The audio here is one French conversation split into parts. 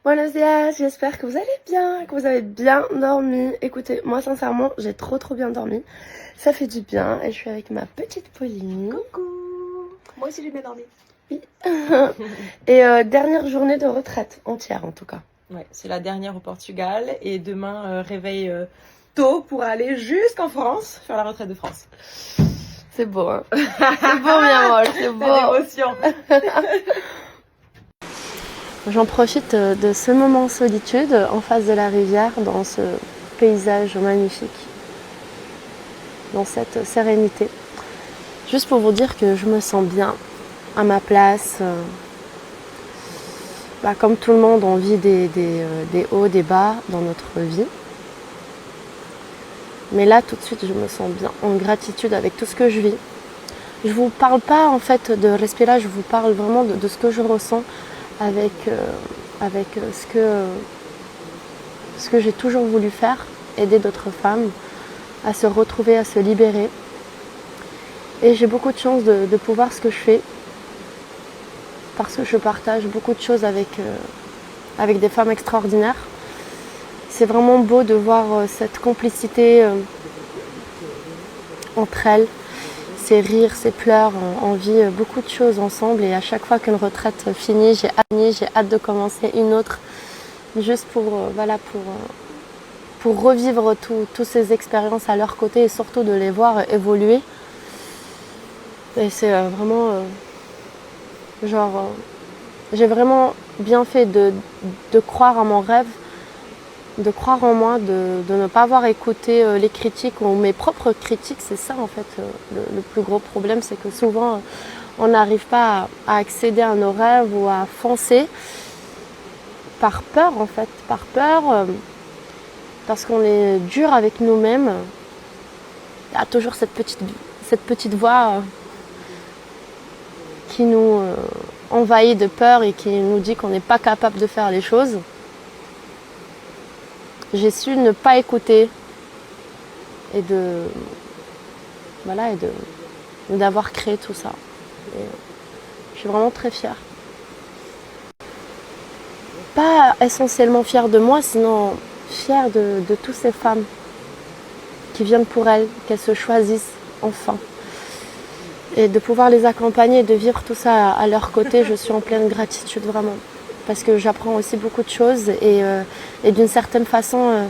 Buenos dias, j'espère que vous allez bien, que vous avez bien dormi. Écoutez, moi sincèrement, j'ai trop bien dormi. Ça fait du bien et je suis avec ma petite Pauline. Coucou. Moi aussi j'ai bien dormi. Oui. Et dernière journée de retraite, entière en tout cas. Ouais, c'est la dernière au Portugal et demain réveil tôt pour aller jusqu'en France faire la retraite de France. C'est beau, hein. C'est beau, bien molle, c'est beau. L'émotion. J'en profite de ce moment de solitude en face de la rivière, dans ce paysage magnifique, dans cette sérénité. Juste pour vous dire que je me sens bien, à ma place. Comme tout le monde, on vit des hauts, des bas dans notre vie. Mais là, tout de suite, je me sens bien, en gratitude avec tout ce que je vis. Je vous parle pas en fait de respect là, je vous parle vraiment de ce que je ressens avec ce que j'ai toujours voulu faire, aider d'autres femmes à se retrouver, à se libérer. Et j'ai beaucoup de chance de pouvoir ce que je fais, parce que je partage beaucoup de choses avec des femmes extraordinaires. C'est vraiment beau de voir cette complicité entre elles, ces rires, ces pleurs. On vit beaucoup de choses ensemble et à chaque fois qu'une retraite finit, j'ai hâte de commencer une autre, juste pour revivre toutes ces expériences à leur côté et surtout de les voir évoluer. Et c'est vraiment j'ai vraiment bien fait de croire à mon rêve, de croire en moi, de ne pas avoir écouté les critiques ou mes propres critiques. C'est ça en fait le plus gros problème, c'est que souvent on n'arrive pas à accéder à nos rêves ou à foncer par peur en fait, parce qu'on est dur avec nous-mêmes. Il y a toujours cette petite voix qui nous envahit de peur et qui nous dit qu'on n'est pas capable de faire les choses. J'ai su ne pas écouter et d'avoir créé tout ça. Et je suis vraiment très fière. Pas essentiellement fière de moi, sinon fière de toutes ces femmes qui viennent pour elles, qu'elles se choisissent enfin. Et de pouvoir les accompagner, de vivre tout ça à leur côté, je suis en pleine gratitude vraiment. Parce que j'apprends aussi beaucoup de choses et d'une certaine façon,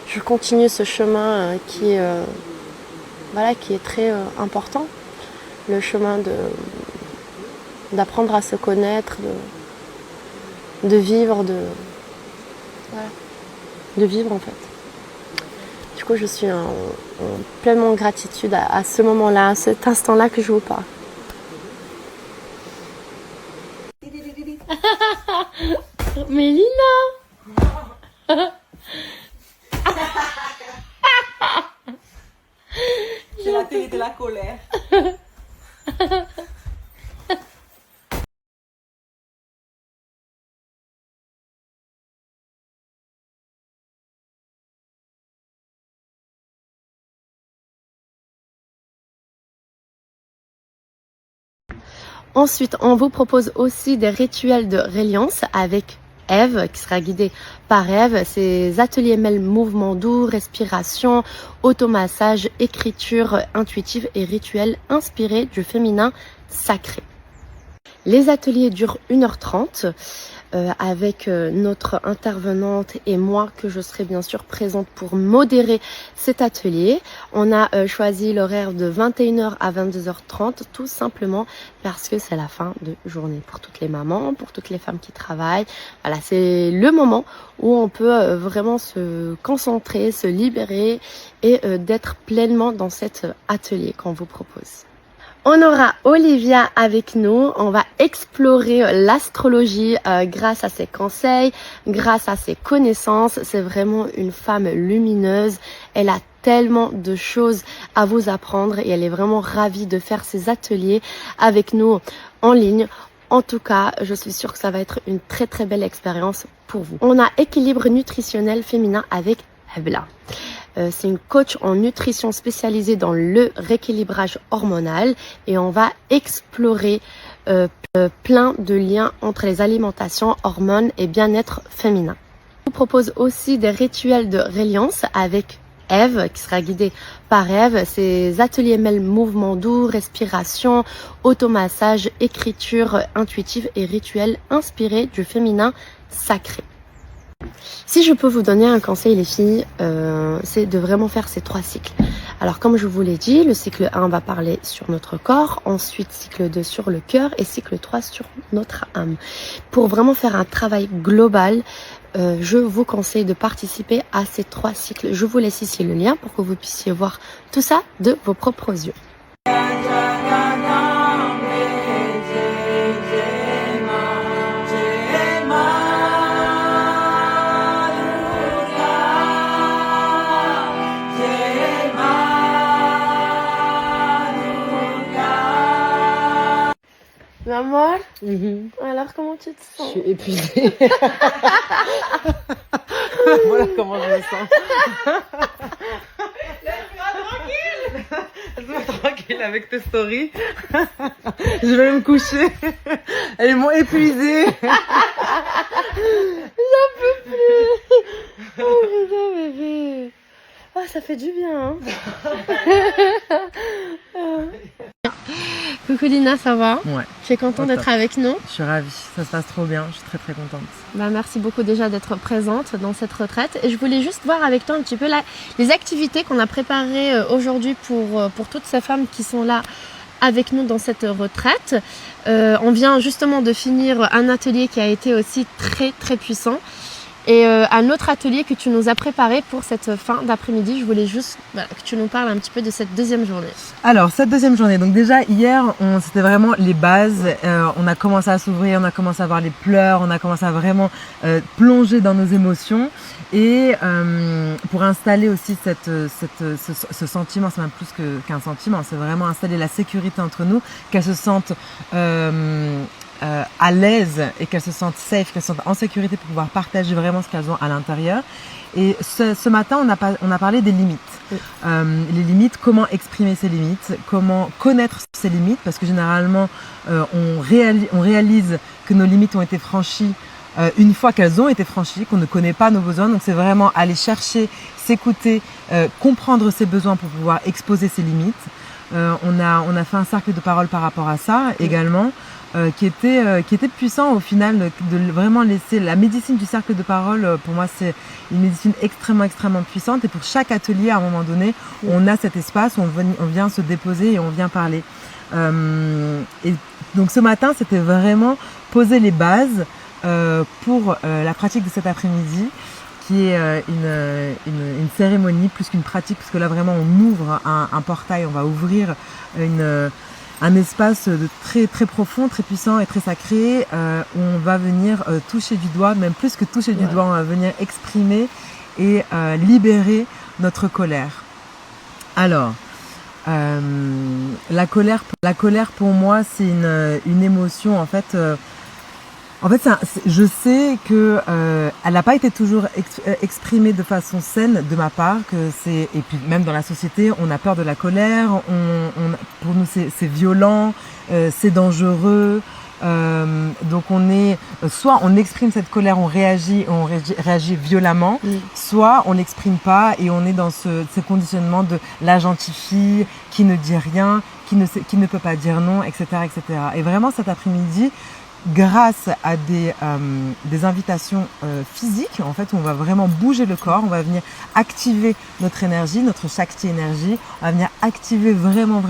je continue ce chemin qui est très important. Le chemin d'apprendre à se connaître, de vivre, de vivre en fait. Du coup, je suis en pleinement gratitude à ce moment-là, à cet instant-là que je vous parle. Mélina. C'est la télé de la colère. Ensuite, on vous propose aussi des rituels de reliance avec Eve, qui sera guidée par Eve. Ces ateliers mêlent mouvements doux, respiration, automassage, écriture intuitive et rituels inspirés du féminin sacré. Les ateliers durent 1h30 avec notre intervenante et moi, que je serai bien sûr présente pour modérer cet atelier. On a choisi l'horaire de 21h à 22h30 tout simplement parce que c'est la fin de journée pour toutes les mamans, pour toutes les femmes qui travaillent. Voilà, c'est le moment où on peut vraiment se concentrer, se libérer et d'être pleinement dans cet atelier qu'on vous propose. On aura Olivia avec nous, on va explorer l'astrologie grâce à ses conseils, grâce à ses connaissances. C'est vraiment une femme lumineuse, elle a tellement de choses à vous apprendre et elle est vraiment ravie de faire ces ateliers avec nous en ligne. En tout cas, je suis sûre que ça va être une très belle expérience pour vous. On a équilibre nutritionnel féminin avec Hebla. C'est une coach en nutrition spécialisée dans le rééquilibrage hormonal et on va explorer plein de liens entre les alimentations, hormones et bien-être féminin. Je vous propose aussi des rituels de reliance avec Eve, qui sera guidée par Eve. Ces ateliers mêlent mouvements doux, respiration, automassage, écriture intuitive et rituels inspirés du féminin sacré. Si je peux vous donner un conseil les filles, c'est de vraiment faire ces 3 cycles. Alors comme je vous l'ai dit, le cycle 1 va parler sur notre corps, ensuite cycle 2 sur le cœur et cycle 3 sur notre âme. Pour vraiment faire un travail global, je vous conseille de participer à ces 3 cycles. Je vous laisse ici le lien pour que vous puissiez voir tout ça de vos propres yeux. Maman, alors comment tu te sens? Je suis épuisée. Voilà comment je me sens. Laisse-moi tranquille avec tes stories. Je vais me coucher. Elles m'ont épuisée. J'en peux plus. Oh putain bébé. Oh ça fait du bien. Coucou Lina, ça va? Ouais. Tu es contente d'être avec nous? Je suis ravie, ça se passe trop bien, je suis très très contente. Bah, merci beaucoup déjà d'être présente dans cette retraite. Et je voulais juste voir avec toi un petit peu là, les activités qu'on a préparées aujourd'hui pour toutes ces femmes qui sont là avec nous dans cette retraite. On vient justement de finir un atelier qui a été aussi très très puissant. Et un autre atelier que tu nous as préparé pour cette fin d'après-midi. Je voulais juste que tu nous parles un petit peu de cette deuxième journée. Alors, cette deuxième journée, donc déjà hier, c'était vraiment les bases. On a commencé à s'ouvrir, on a commencé à voir les pleurs, on a commencé à vraiment plonger dans nos émotions. Et pour installer aussi ce sentiment, c'est même plus qu'un sentiment, c'est vraiment installer la sécurité entre nous, qu'elles se sentent à l'aise et qu'elles se sentent safe, qu'elles se sentent en sécurité pour pouvoir partager vraiment ce qu'elles ont à l'intérieur. Et ce matin, on a parlé des limites. Oui. Les limites, comment exprimer ses limites, comment connaître ses limites, parce que généralement, on réalise que nos limites ont été franchies une fois qu'elles ont été franchies, qu'on ne connaît pas nos besoins. Donc c'est vraiment aller chercher, s'écouter, comprendre ses besoins pour pouvoir exposer ses limites. On a fait un cercle de parole par rapport à ça également. Qui était puissant au final, de vraiment laisser la médecine du cercle de parole. Pour moi, c'est une médecine extrêmement puissante, et pour chaque atelier, à un moment donné, on a cet espace où on vient se déposer et on vient parler. Et donc ce matin, c'était vraiment poser les bases pour la pratique de cet après-midi, qui est une cérémonie plus qu'une pratique, parce que là vraiment on ouvre un portail, on va ouvrir un espace très très profond, très puissant et très sacré, où on va venir toucher du doigt, même plus que toucher du doigt, on va venir exprimer et libérer notre colère. Alors, la colère pour moi, c'est une émotion en fait. Je sais que elle n'a pas été toujours exprimée de façon saine de ma part, et puis même dans la société, on a peur de la colère. Pour nous, c'est violent, c'est dangereux. Donc soit on exprime cette colère, on réagit violemment, soit on l'exprime pas et on est dans ce conditionnement de la gentille fille qui ne dit rien, qui ne peut pas dire non, etc., etc. Et vraiment cet après-midi, grâce à des invitations physiques, en fait, où on va vraiment bouger le corps, on va venir activer notre énergie, notre Shakti énergie, on va venir activer vraiment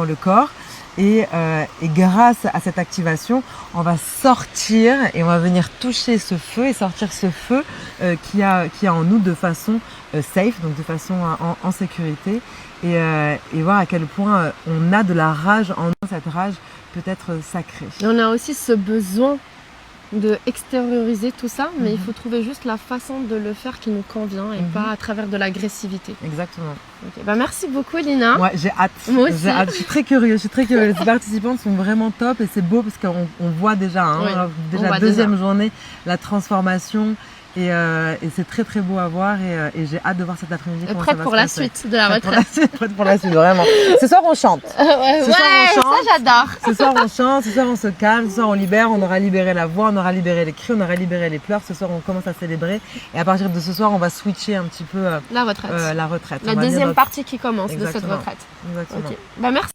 le corps. Et grâce à cette activation, on va sortir et on va venir toucher ce feu et sortir ce feu qui a en nous de façon safe, donc de façon en sécurité, et voir à quel point on a de la rage en nous, cette rage peut être sacrée. Et on a aussi ce besoin de extérioriser tout ça, mais il faut trouver juste la façon de le faire qui nous convient et pas à travers de l'agressivité. Exactement. Okay. Bah, merci beaucoup Lina. Ouais, j'ai hâte. Moi aussi. Je suis très curieuse. Les participantes sont vraiment top et c'est beau parce qu'on voit déjà, déjà deuxième journée, la transformation Et c'est très très beau à voir et j'ai hâte de voir cet après-midi. Prête pour la suite de la retraite. Prête pour la suite, vraiment. Ce soir on chante. Ouais, ça j'adore. Ce soir on chante, ce soir on se calme, ce soir on libère, on aura libéré la voix, on aura libéré les cris, on aura libéré les pleurs. Ce soir on commence à célébrer et à partir de ce soir on va switcher un petit peu la retraite. La retraite. La deuxième partie qui commence de cette Exactement. retraite. Exactement. Ok. Bah merci.